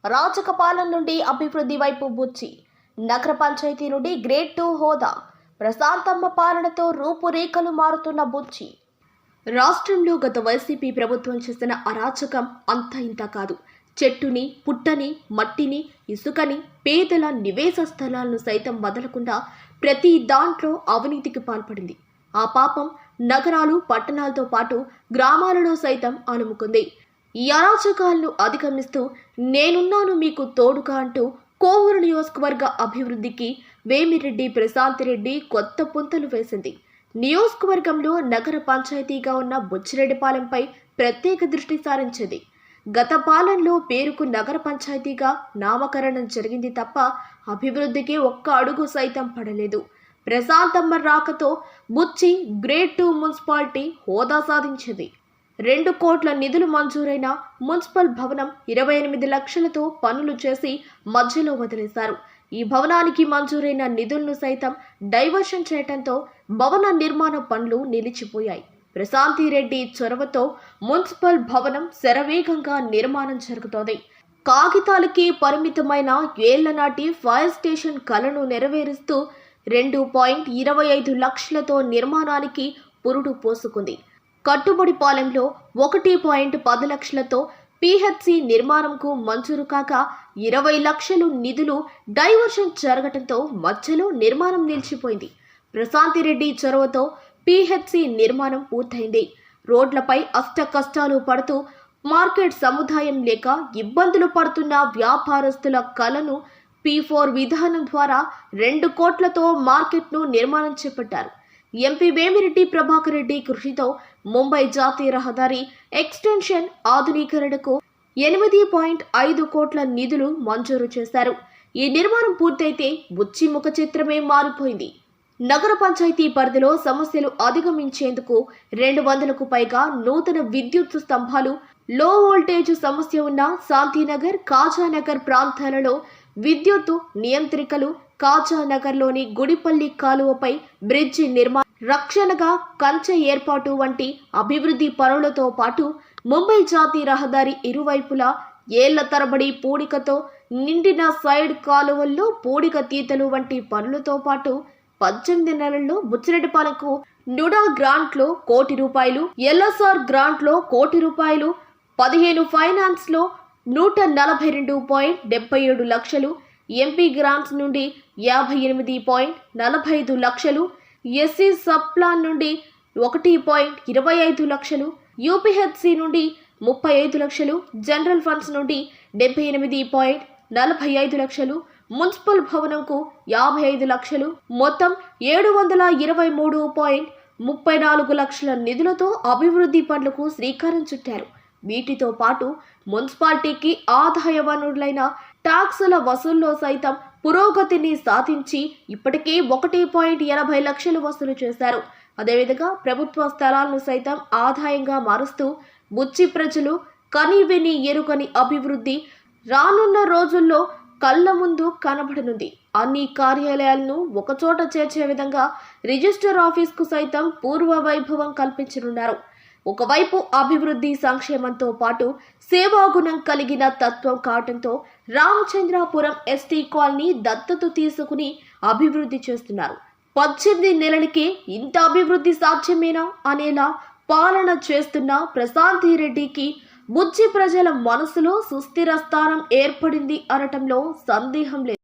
రాజక పాలన నుండి అభివృద్ధి వైపు బుచ్చి. నగర పంచాయతీ నుండి గ్రేడ్ 2 హోదా. ప్రశాంతమ్మ పాలనతో రూపురేఖలు మారుతున్న బుచ్చి. రాష్ట్రంలో గత వైసీపీ ప్రభుత్వం చేసిన అరాచకం అంత ఇంత కాదు. చెట్టుని, పుట్టని, మట్టిని, ఇసుకని, పేదల నివేశ స్థలాలను సైతం వదలకుండా ప్రతి దాంట్లో అవినీతికి పాల్పడింది. ఆ పాపం నగరాలు, పట్టణాలతో పాటు గ్రామాలలో సైతం అలుముకుంది. ఈ అరాచకాలను అధిగమిస్తూ నేనున్నాను మీకు తోడుగా అంటూ కోవూరు నియోజకవర్గ అభివృద్ధికి వేమిరెడ్డి ప్రశాంతిరెడ్డి కొత్త పుంతలు వేసింది. నియోజకవర్గంలో నగర పంచాయతీగా ఉన్న బుచ్చిరెడ్డిపాలెంపై ప్రత్యేక దృష్టి సారించింది. గత పాలనలో పేరుకు నగర పంచాయతీగా నామకరణం జరిగింది తప్ప అభివృద్ధికి ఒక్క అడుగు సైతం పడలేదు. ప్రశాంతమ్మ రాకతో బుచ్చి గ్రేడ్ 2 మున్సిపాలిటీ హోదా సాధించింది. 2 కోట్ల నిధులు మంజూరైన మున్సిపల్ భవనం 28 లక్షలతో పనులు చేసి మధ్యలో వదిలేశారు. ఈ భవనానికి మంజూరైన నిధులను సైతం డైవర్షన్ చేయడంతో భవన నిర్మాణ పనులు నిలిచిపోయాయి. ప్రశాంతిరెడ్డి చొరవతో మున్సిపల్ భవనం శరవేగంగా నిర్మాణం జరుగుతోంది. కాగితాలకి పరిమితమైన ఏళ్ల నాటి ఫైర్ స్టేషన్ కలను నెరవేరుస్తూ 2.25 లక్షలతో నిర్మాణానికి పురుడు పోసుకుంది. కట్టుబడిపాలెంలో 1.10 లక్షలతో పిహెచ్సి నిర్మాణంకు మంజూరు కాగా 20 లక్షలు నిధులు డైవర్షన్ జరగడంతో మధ్యలో నిర్మాణం నిలిచిపోయింది. ప్రశాంతిరెడ్డి చొరవతో పిహెచ్సి నిర్మాణం పూర్తయింది. రోడ్లపై అష్ట కష్టాలు పడుతూ మార్కెట్ సముదాయం లేక ఇబ్బందులు పడుతున్న వ్యాపారస్తుల కలను P4 విధానం ద్వారా 2 కోట్లతో మార్కెట్ను నిర్మాణం చేపట్టారు. ఎంపీ వేమిరెడ్డి ప్రభాకర్ రెడ్డి కృషితో ముంబై జాతీయ రహదారి ఎక్స్టెన్షన్ ఆధునీకరణకు 8.5 కోట్ల నిధులు మంజూరు చేశారు. ఈ నిర్మాణం పూర్తయితే బుచ్చి ముఖ చిత్రమే మారిపోయింది. నగర పంచాయతీ పరిధిలో సమస్యలు అధిగమించేందుకు 200కు పైగా నూతన విద్యుత్ స్తంభాలు, లో వోల్టేజ్ సమస్య ఉన్న శాంతినగర్, కాజానగర్ ప్రాంతాలలో విద్యుత్తు నియంత్రికలు, కాజానగర్లోని గుడిపల్లి కాలువపై బ్రిడ్జి నిర్మాణం, రక్షణగా కంచె ఏర్పాటు వంటి అభివృద్ధి పనులతో పాటు ముంబై జాతీయ రహదారి ఇరువైపులా ఏళ్ల తరబడి పూడికతో నిండిన సైడ్ కాలువల్లో పూడిక తీతలు వంటి పనులతో పాటు 18 నెలల్లో బుచ్చిరెడ్డిపాలెంకు నుడా గ్రాంట్లో ₹1 కోటి, ఎల్ఎస్ఆర్ గ్రాంట్లో ₹1 కోటి, 15 ఫైనాన్స్ లో 142.77 లక్షలు, ఎంపీ గ్రాంట్స్ నుండి 58.45 లక్షలు, ఎస్సీ సబ్ ప్లాన్ నుండి 1.25 లక్షలు, యూపీహెచ్సి నుండి 35 లక్షలు, జనరల్ ఫండ్స్ నుండి 78.45 లక్షలు, మున్సిపల్ భవనంకు 55 లక్షలు, మొత్తం 723.34 లక్షల నిధులతో అభివృద్ధి పనులకు శ్రీకారం చుట్టారు. వీటితో పాటు మున్సిపాలిటీకి ఆదాయ వనరులైన ట్యాక్సుల వసూల్లో సైతం పురోగతిని సాధించి ఇప్పటికే 1.80 లక్షలు వసూలు చేశారు. అదేవిధంగా ప్రభుత్వ స్థలాలను సైతం ఆదాయంగా మారుస్తూ బుచ్చి ప్రజలు కనివిని ఎరుగని అభివృద్ధి రానున్న రోజుల్లో కళ్ళ ముందు కనబడనుంది. అన్ని కార్యాలయాలను ఒకచోట చేర్చే విధంగా రిజిస్టర్ ఆఫీస్కు సైతం పూర్వ వైభవం కల్పించనున్నారు. ఒకవైపు అభివృద్ధి సంక్షేమంతో పాటు సేవాగుణం కలిగిన తత్వం కావడంతో రామచంద్రాపురం ఎస్టీ కాలనీ దత్తత తీసుకుని అభివృద్ధి చేస్తున్నారు. 18 నెలలకే ఇంత అభివృద్ధి సాధ్యమేనా అనేలా పాలన చేస్తున్న ప్రశాంతిరెడ్డికి బుచ్చి ప్రజల మనసులో సుస్థిర స్థానం ఏర్పడింది అనటంలో సందేహం లేదు.